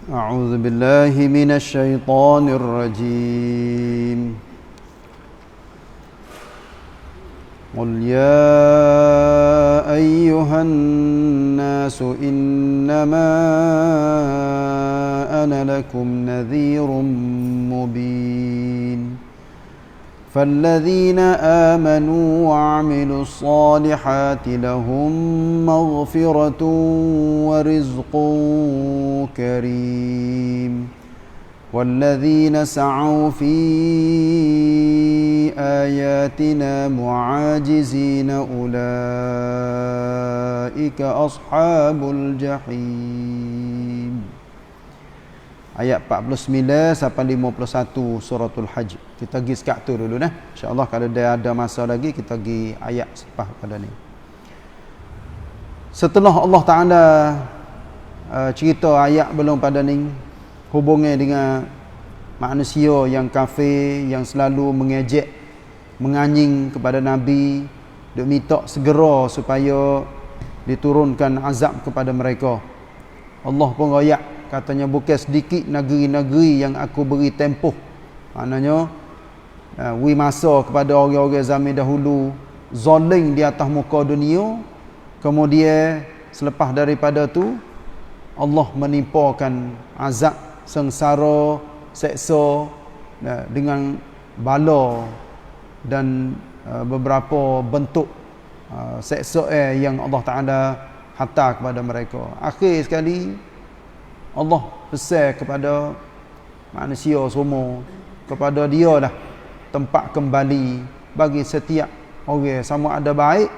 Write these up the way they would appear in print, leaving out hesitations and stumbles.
أعوذ بالله من الشيطان الرجيم قل يا أيها الناس إنما أنا لكم نذير مبين فالذين آمنوا وعملوا الصالحات لهم مغفرة ورزق كريم والذين سعوا في آياتنا معاجزين أولئك أصحاب الجحيم. Ayat 49 sampai 51 suratul Hajj. Kita pergi sekat tu dulu nah. Insya-Allah kalau dia ada masa lagi kita pergi ayat selepas pada ni. Setelah Allah Taala cerita ayat belum pada ni hubungnya dengan manusia yang kafir yang selalu mengejek, menganjing kepada Nabi, duk minta segera supaya diturunkan azab kepada mereka. Allah pun royak katanya bukan sedikit negeri-negeri yang aku beri tempoh. Maknanya masa kepada orang-orang zaman dahulu zalim di atas muka dunia. Kemudian selepas daripada tu Allah menimpakan azab, sengsara, seksa dengan bala dan beberapa bentuk seksa yang Allah Taala hantar kepada mereka. Akhir sekali Allah pesan kepada manusia semua, kepada dia lah tempat kembali bagi setiap orang, sama ada baik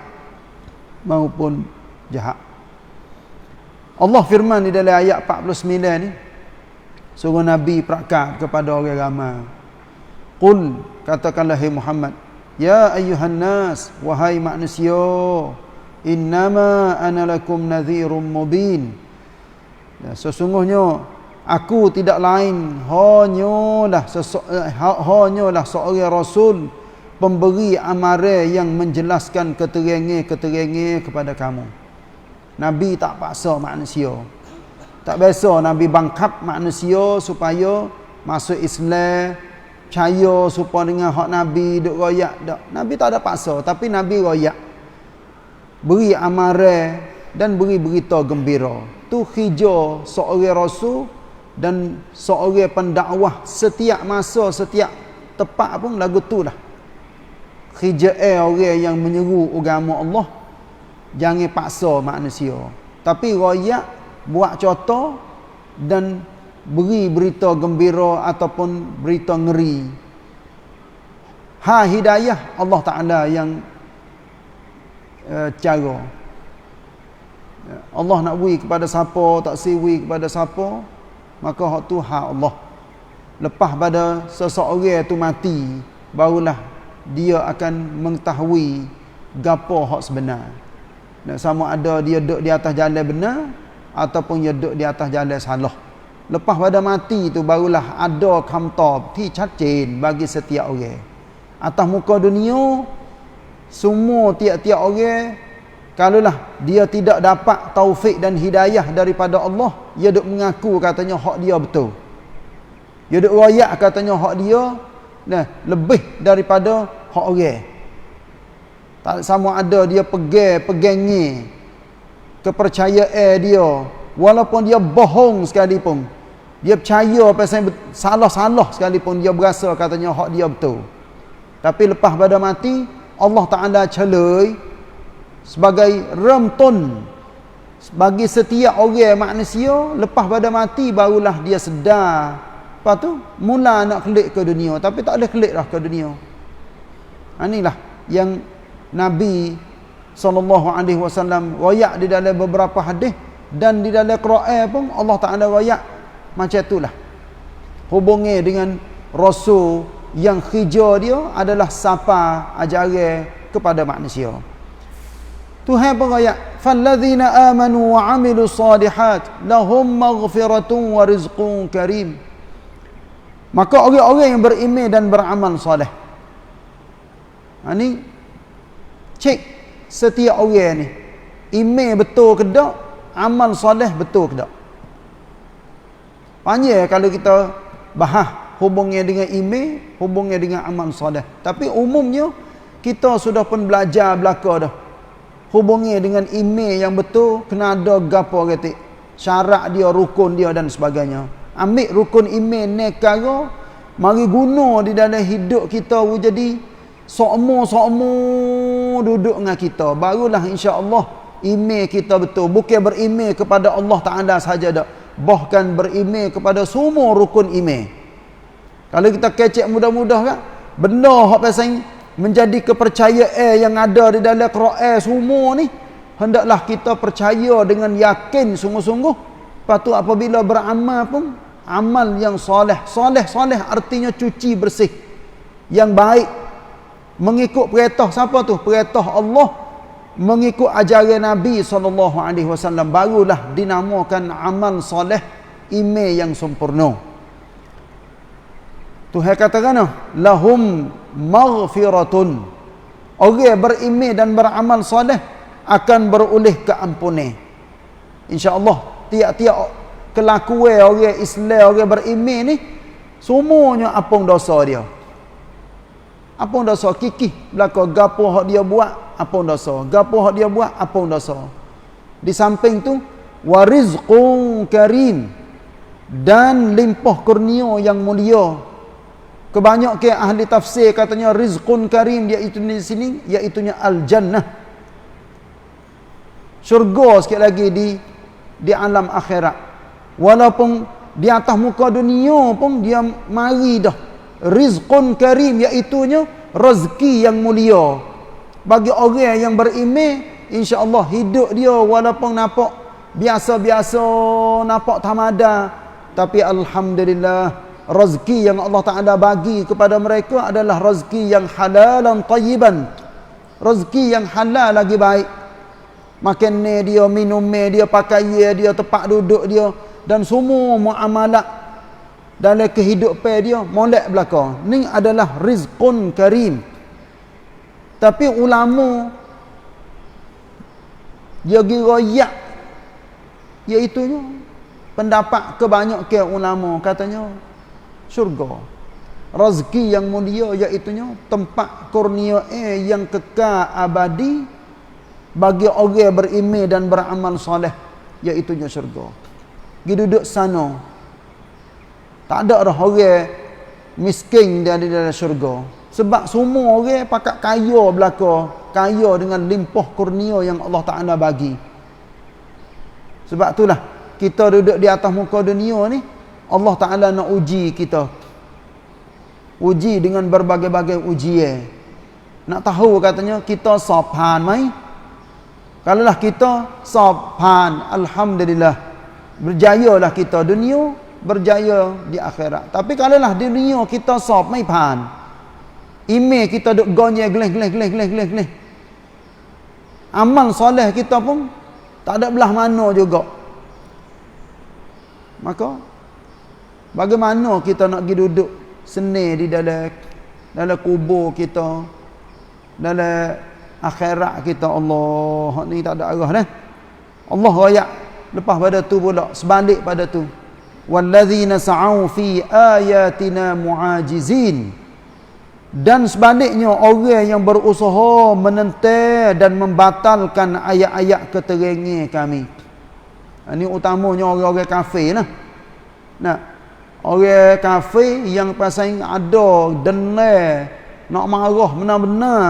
maupun jahat. Allah firman di dalam ayat 49 ni, suruh Nabi perakat kepada orang ramai. Qul, katakanlah hai Muhammad, ya ayyuhan nas, wahai manusia, innama ana lakum nadhirun mubin. Sesungguhnya aku tidak lain hanyalah seorang rasul, pemberi amaran yang menjelaskan keterangan kepada kamu. Nabi tak paksa manusia. Tak biasa Nabi bangkap manusia supaya masuk Islam, percaya supaya dengan hak Nabi duk royak dak. Nabi tak ada paksa, tapi Nabi royak. Beri amaran dan beri berita gembira. Tu hijau seorang rasul dan seorang pendakwah setiap masa, setiap tepat pun lagu tu lah. Hijau orang yang menyeru agama Allah, jangan paksa manusia, tapi royak, buat contoh dan beri berita gembira ataupun berita ngeri. Hidayah Allah Ta'ala yang cara. Allah nak beri kepada siapa, tak siwi kepada siapa, maka hak tu hak Allah. Lepas pada seseorang tu mati, barulah dia akan mengetahui gapo hak sebenar. Sama ada dia duduk di atas jalan benar ataupun dia duduk di atas jalan salah. Lepas pada mati tu barulah ada khamtab ti cacin bagi setiap orang. Atas muka dunia semua tiap-tiap orang, kalaulah dia tidak dapat taufik dan hidayah daripada Allah, dia duk mengaku katanya hak dia betul. Dia duk royak katanya hak dia lebih daripada hak orang. Tak sama ada dia pegangnya kepercayaan dia, walaupun dia bohong sekalipun. Dia percaya pasal salah-salah sekalipun, dia berasa katanya hak dia betul. Tapi lepas pada mati, Allah Ta'ala celai sebagai remtun bagi setiap orang manusia. Lepas pada mati barulah dia sedar. Lepas tu mula nak kelik ke dunia, tapi tak boleh kelik dah ke dunia. Inilah yang Nabi SAW royak di dalam beberapa hadis, dan di dalam Quran pun Allah Ta'ala royak macam itulah. Hubungnya dengan Rasul yang hijau dia adalah sapa ajaran kepada manusia. Tuhan pun royak, falladzina amanu wa amilus salihat lahum maghfiratun wa rizqun karim. Maka orang-orang yang beriman dan beramal soleh. Ini cek setiap orang ni, iman betul ke tak, amal soleh betul ke tak. Panjang kalau kita bahas hubungnya dengan iman, hubungnya dengan amal soleh. Tapi umumnya kita sudah pun belajar belaka dah. Hubungnya dengan iman yang betul kena ada gapo kata. Syarat dia, rukun dia dan sebagainya. Ambil rukun iman ni kara mari guna di dalam hidup kita jadi sokmo duduk dengan kita. Barulah insya-Allah iman kita betul. Bukan beriman kepada Allah Taala saja dak. Bahkan beriman kepada semua rukun iman. Kalau kita kecek mudah-mudah kan, benda hak pasal menjadi kepercayaan yang ada di dalam Quran semua ni, hendaklah kita percaya dengan yakin sungguh-sungguh. Lepas tu apabila beramal pun amal yang soleh. Soleh artinya cuci bersih, yang baik, mengikut perintah siapa tu? Perintah Allah, mengikut ajaran Nabi SAW, barulah dinamakan amal soleh, iman yang sempurna. Tuhan katakan lahum maghfiratun, orang beriman dan beramal soleh akan beroleh keampunan. InsyaAllah tiap-tiap kelakuan orang Islam, orang beriman ni semuanya apung dosa dia. Apung dosa kikih belaka gapo hak dia buat apung dosa, gapo hak dia buat apung dosa. Di samping tu warizqun karim, dan limpah kurnia yang mulia. Kebanyakan ahli tafsir katanya rizqun karim iaitu di sini iaitunya al-jannah. Syurga sikit lagi di alam akhirat. Walaupun di atas muka dunia pun dia mari dah. Rizqun karim iaitunya rezeki yang mulia. Bagi orang yang beriman, insya-Allah hidup dia walaupun nampak biasa-biasa, nampak tamada, tapi alhamdulillah rezeki yang Allah Ta'ala bagi kepada mereka adalah rezeki yang halalan tayyiban. Rezeki yang halal lagi baik. Makan dia, minum dia, pakai dia, tempat duduk dia, dan semua muamalat dalam kehidupan dia molek belaka. Ni adalah rizqun karim. Tapi ulama dia kira yak, iaitunya pendapat kebanyakan ulama katanya syurga, rezeki yang mulia, iaitunya tempat kurnia yang kekal abadi bagi orang beriman dan beramal soleh, iaitunya syurga. Pergi duduk sana, tak ada dah orang miskin dia di dalam syurga, sebab semua orang pakat kaya belaka, kaya dengan limpah kurnia yang Allah Ta'ala bagi. Sebab itulah kita duduk di atas muka dunia ni, Allah Ta'ala nak uji kita. Uji dengan berbagai-bagai ujian. Nak tahu katanya kita sapan mai. Kalaulah kita sapan, alhamdulillah, berjayalah kita dunia, berjaya di akhirat. Tapi kalaulah di dunia kita sap mai pan, iman kita duk gonyeh gleh. Amal soleh kita pun tak ada belah mana juga. Maka bagaimana kita nak pergi duduk seni di dalam kubur kita, dalam akhirat kita? Allah ni tak ada arah dah. Allah royak lepas pada tu pula, sebalik pada tu, wallazina sa'au fi ayatina mu'ajizin, dan sebaliknya orang yang berusaha menentang dan membatalkan ayat-ayat keterangan kami. Ini utamanya orang-orang kafir nah. Nah, orang kafir yang pasal ada dendam, nak marah benar-benar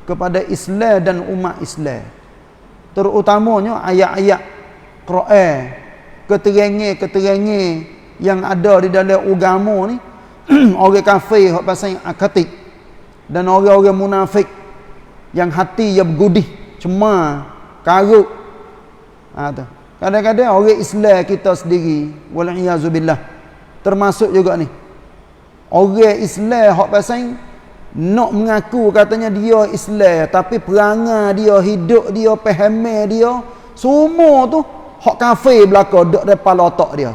kepada Islam dan umat Islam. Terutamanya ayat-ayat Quran, keterangan-keterangan yang ada di dalam agama ni. Orang kafir hak pasal akatik, dan orang-orang munafik yang hati yang bergudih, cemar, karut. Tu. Kadang-kadang orang Islam kita sendiri, wal-iyazubillah, termasuk juga ni, orang Islam hak pasal nak mengaku katanya dia Islam, tapi perangai dia, hidup dia, paham dia, semua tu hak kafir belaka duk depan otak dia.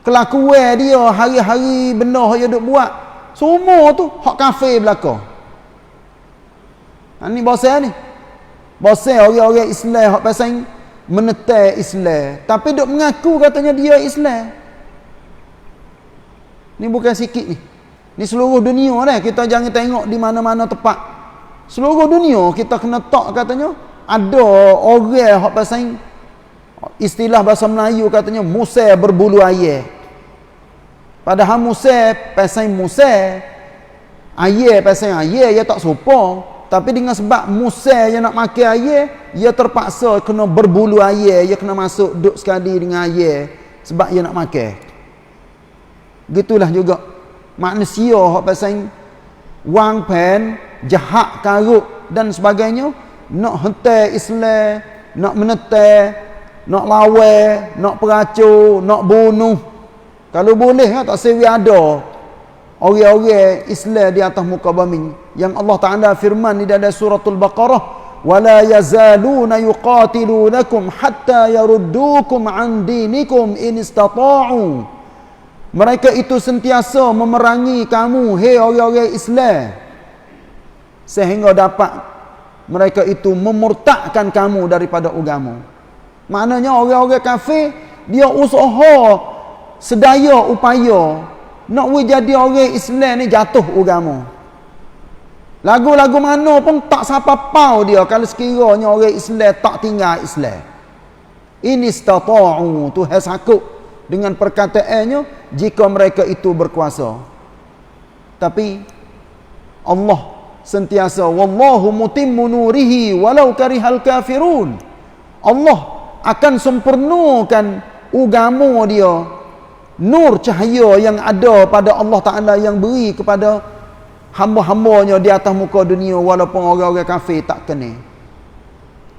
Kelakuan dia hari-hari, benda yang dia duk buat, semua tu hak kafir belaka. Ni bosan ni. Bosan orang-orang Islam hak pasal menetai Islam, tapi dok mengaku katanya dia Islam. Ni bukan sikit ni. Ni seluruh dunia dah. Kita jangan tengok di mana-mana tempat. Seluruh dunia kita kena tak katanya ada orang hak pasal istilah bahasa Melayu katanya Musa berbulu ayam. Padahal Musa pasal Musa, ayam pasal ayam, ia tak sopan. Tapi dengan sebab Musa yang nak makan ayam, ia terpaksa kena berbulu ayam, ia kena masuk duduk sekali dengan ayam sebab ia nak makan. Gitulah juga manusia hak pasal wang pen, jahat karut dan sebagainya, nak hentai Islam, nak menetai, nak lawan, nak peracur, nak bunuh. Kalau boleh tak sewi ada orang-orang Islam di atas muka bumi. Yang Allah Taala firman di dalam suratul Baqarah, wala yazaluna yuqatilunakum hatta yaruddukum an dinikum in istata'u. Mereka itu sentiasa memerangi kamu, hei orang-orang Islam, sehingga dapat mereka itu memurtadkan kamu daripada agama. Maknanya orang-orang kafir dia usaha sedaya upaya nak jadi orang Islam ni jatuh agama. Lagu-lagu mana pun tak siapa pau dia kalau sekiranya orang Islam tak tinggal Islam. Ini istata'u, Tuhan sakut dengan perkataannya jika mereka itu berkuasa. Tapi Allah sentiasa wallahu mutimmu nurihi walau karihal kafirun. Allah akan sempurnakan agama dia, nur cahaya yang ada pada Allah Ta'ala yang beri kepada hamba-hambanya di atas muka dunia walaupun orang-orang kafir tak kena.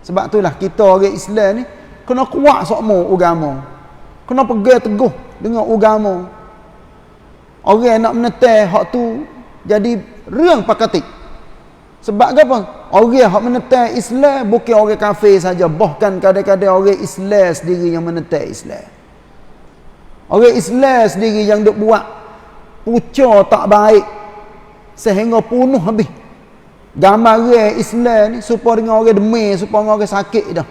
Sebab itulah kita orang Islam ni kena kuat sokmo agama, kena pegang teguh dengan agama. Orang nak menetai hak tu jadi reang pakatik. Sebab apa? Orang hak menetai Islam bukan orang kafir saja, bahkan kadang-kadang orang Islam sendiri yang menetai Islam. Orang Islam sendiri yang duk buat puca tak baik sehingga punuh habis. Gambar Islam ni supaya dengan orang demam, supaya dengan orang sakit dah.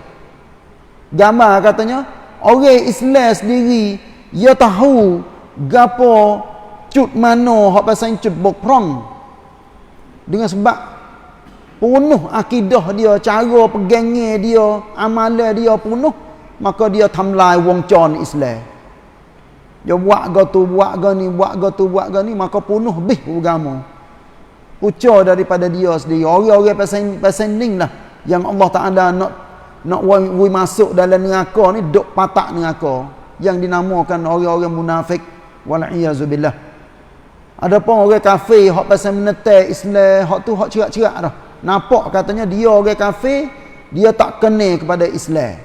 Gambar katanya orang Islam sendiri dia tahu gapo cut mana hak pasal cut bokprong. Dengan sebab punuh akidah dia, cara pegangnya dia, amalan dia punuh, maka dia tamlai wong con Islam. Dia buat go tu, buat go ni, buat go tu, buat go ni, maka punuh habis agama. Pucuk daripada dia sendiri. Orang-orang pasal ning lah yang Allah Taala nak masuk dalam neraka ni, duk patak neraka, yang dinamakan orang-orang munafik, wal iazubillah. Adapun orang kafir hak pasal menetai Islam, hak tu hak cerak-cerak dah. Nampak katanya dia orang kafir, dia tak kena kepada Islam.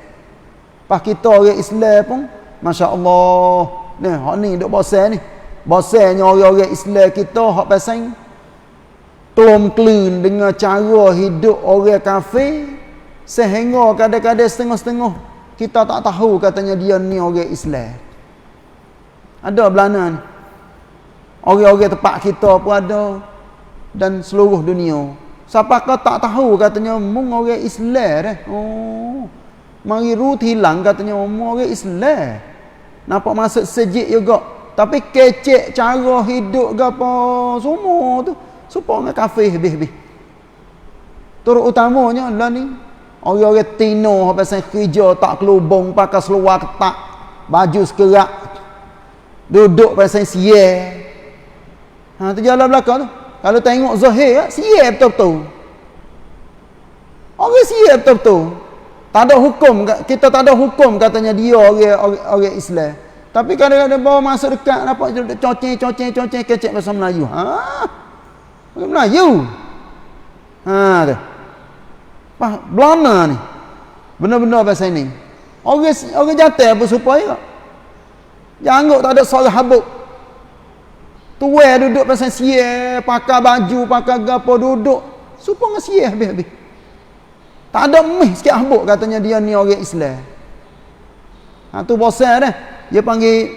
Pas kita orang Islam pun masya-Allah, ni hak ni duk bosan ni. Bosannya orang-orang Islam kita hak pasal kelom-kelun dengan cara hidup orang kafir, sehingga kadang-kadang setengah-setengah kita tak tahu katanya dia ni orang Islam. Ada belana ni. Orang-orang tempat kita pun ada, dan seluruh dunia. Siapakah tak tahu katanya mung orang Islam dah. Oh, mari rut hilang katanya mung orang Islam. Nampak masuk sejid juga, tapi kecek cara hidup gapo semua tu supaya kafir habis-habis. Terutamanya lah ni orang-orang Tino pasal kerja tak kelubung, pakai seluar ketat, baju sekerak, duduk pasal sial. Tu jalan belakang tu. Kalau tengok zahir, sial betul-betul. Orang sial betul-betul. Tak ada hukum, kita tak ada hukum katanya dia orang Islam. Tapi kadang-kadang bawa masuk dekat, nampak coceng, kecek bahasa Melayu. Orang Melayu. Tu. Belana ni. Benar-benar bahasa ni. Orang jatuh apa supaya? Jangan tak ada suara habuk. Tuai duduk pasal sial, pakai baju, pakai gapo duduk, supaya sial habis-habis. Tak ada meh sikit habuk katanya dia ni orang Islam. Tu bosan dah. Dia panggil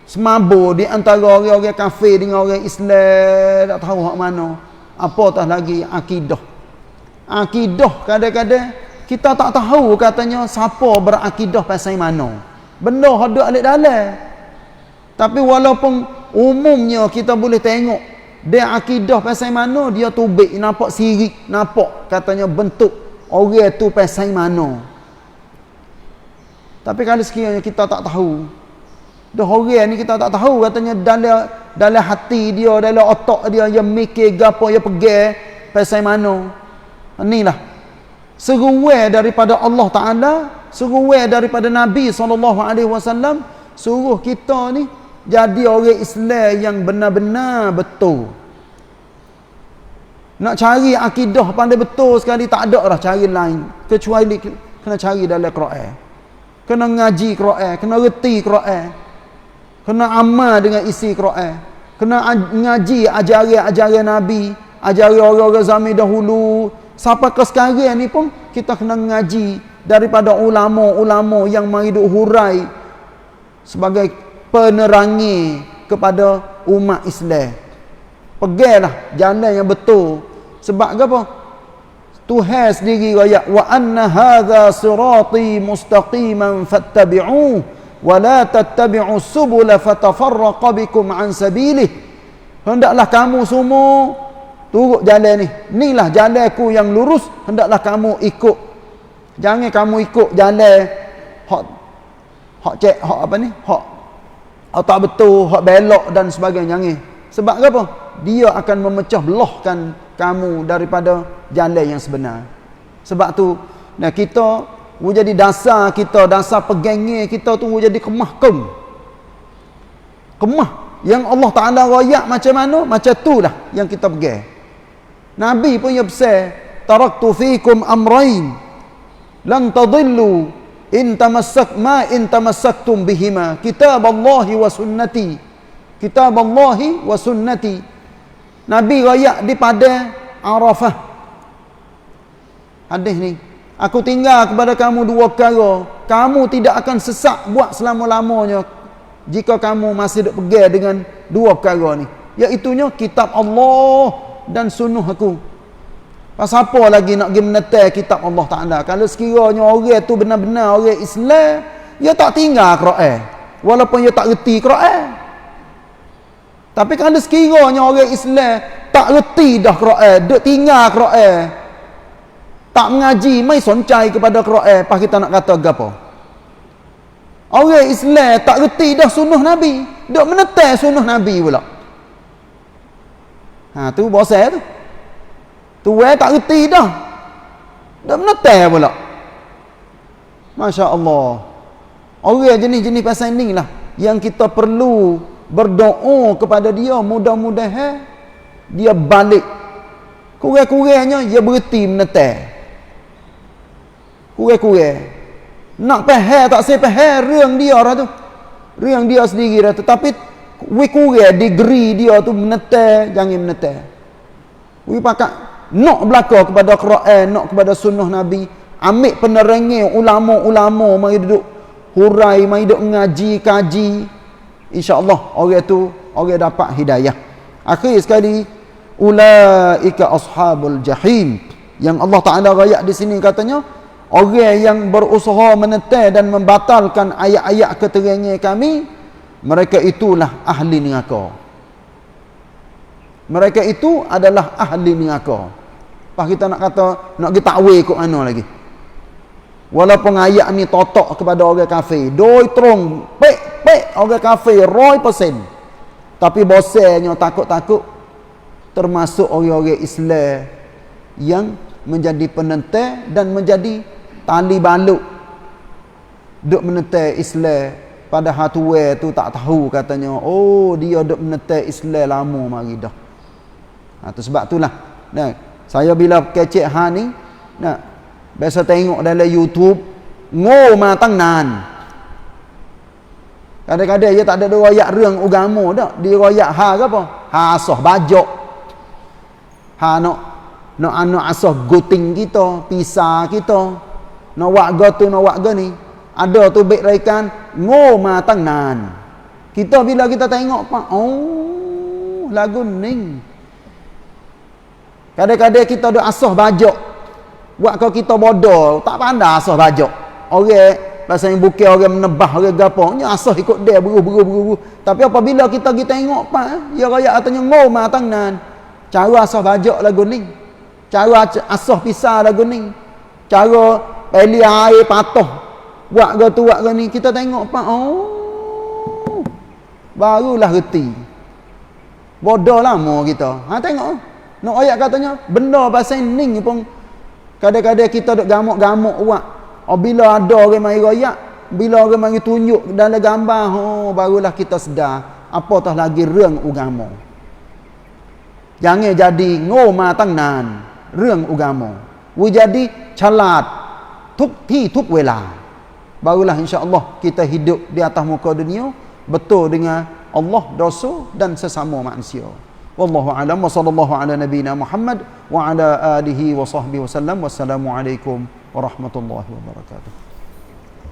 semabur di antara orang-orang kafir dengan orang Islam, tak tahu hak mana. Apatah lagi akidah. Akidah kadang-kadang kita tak tahu katanya siapa berakidah pasal mana. Benda ada alik dalam. Tapi walaupun umumnya kita boleh tengok dia akidah pasal mana, dia tubik nampak sirik, nampak katanya bentuk orang tu pasal mana. Tapi kalau sekiranya kita tak tahu, dah orang ni kita tak tahu katanya dalam hati dia, dalam otak dia yang mikir gapo, yang pegang pasal mana. Inilah seruai daripada Allah Taala, seruai daripada Nabi SAW, suruh kita ni jadi orang Islam yang benar-benar betul. Nak cari akidah pandai betul sekali, tak ada lah cari lain kecuali kena cari dalam Quran. Kena ngaji Quran, kena reti Quran, kena amal dengan isi Quran, kena ngaji ajaran Nabi, ajaran orang-orang zaman dahulu. Sampai ke sekarang ni pun kita kena ngaji daripada ulama-ulama yang mari duk hurai sebagai penerangi kepada umat Islam. Pegailah jalan yang betul. Sebab apa? Tuhan sendiri ayat wa anna hadza sirati mustaqiman fattabi'uhu wa la tattabi'us subula fatafarraqa bikum an sabilih. Hendaklah kamu semua turut jalan ni. Inilah jalanku yang lurus, hendaklah kamu ikut. Jangan kamu ikut jalan hak cek hak apa ni? Hak tak betul, hak belok dan sebagainya. Jangan. Sebab apa? Dia akan memecah belahkan kamu daripada jalan yang sebenar. Sebab tu kita jadi dasar kita, dasar pegangnya kita tu jadi kemah yang Allah Ta'ala rayak macam mana, macam tu lah yang kita pegang. Nabi punya pesan, taraktu fikum amrain lan tadillu in tamassaktum bihima, kitaballahi wa sunnati. Kitaballahi wa sunnati. Nabi rayak di pada Arafah. Hadis ni, aku tinggal kepada kamu dua perkara, kamu tidak akan sesat buat selama-lamanya jika kamu masih duk pegang dengan dua perkara ni, iaitunya kitab Allah dan sunnah aku. Pasal apa lagi nak pergi menetai kitab Allah Ta'ala? Kalau sekiranya orang tu benar-benar orang Islam, dia tak tinggal Quran walaupun dia tak reti Quran. Tapi kalau sekiranya orang Islam tak reti dah Quran, duk tinggal Quran, tak mengaji, mai soncai kepada Quran, pas kita nak kata gapo? Orang Islam tak reti dah sunnah Nabi, duk menetai sunnah Nabi pula. Tu bosan tu. Tuan tak reti dah, duk menetai pula. Masya Allah. Orang jenis-jenis pasal ni lah yang kita perlu berdoa kepada dia, mudah-mudahan dia balik. Kurang-kurangnya dia berhenti menetai. Kurang-kurang nak faham tak saya fahamរឿងdia lah tu,រឿងdia sendiri lah tu. Tapi kurang degree dia tu menetai, jangan menetai. Pakat nak belaka kepada Quran, nak kepada sunnah Nabi, ambil penerangan ulama-ulama, mari duduk hurai, mari duduk ngaji, kaji. InsyaAllah orang tu orang dapat hidayah. Akhir sekali, ulaika ashabul jahim, yang Allah Ta'ala rayak di sini katanya orang yang berusaha menetai dan membatalkan ayat-ayat keterangan kami, mereka itulah ahli neraka. Mereka itu adalah ahli neraka. Pas kita nak kata nak pergi takwil kok mana lagi, walaupun ayat ni totok kepada orang kafir, doi terung pek orang kafir 100%, tapi bosannya takut-takut termasuk orang-orang Islam yang menjadi penentai dan menjadi tali baluk, duk menetai Islam pada hatuwe tu tak tahu katanya, oh dia duk menetai Islam lama mari dah. Tu sebab itulah saya bila kecek ni biasa tengok dalam YouTube matang nan. Kadang-kadang dia tak ada riwayatរឿងagama dak, dia riwayat ke apa? Asah bajak. Nak anak asah guting kita, pisah kita. Nak wak tu, nak wak ni. Ada tu baik raikan matang nan. Kita bila kita tengok pak, oh lagu ning. Kadang-kadang kita ada asah bajak. Buat kau kita bodoh, tak pandai asah bajak. Orang pasal yang bukan orang menebah, orang gapo, nya asah ikut dia beru. Tapi apabila kita tengok ya raya katanya ngoma tangan. Cara asah bajak lagu ni. Cara asah pisah lagu ni. Cara peli air patuh. Buat ni kita tengok oh. Barulah reti. Bodoh lama kita. Tengok. Nak ayat katanya benda pasal ni pun kadang-kadang kita duk gamuk-gamuk buat. Bila ada orang mari royak, bila orang mari tunjuk dalam gambar, barulah kita sedar apatah lagi reung agama. Jangan jadi ngoma tangan reung agama. We jadi calatทุกเวลา. Barulah insya-Allah kita hidup di atas muka dunia betul dengan Allah, dosa dan sesama manusia. Wallahu a'lam wa sallallahu ala nabiyyina Muhammad wa ala alihi wa sahbihi wasallam. Wassalamualaikum warahmatullahi wabarakatuh.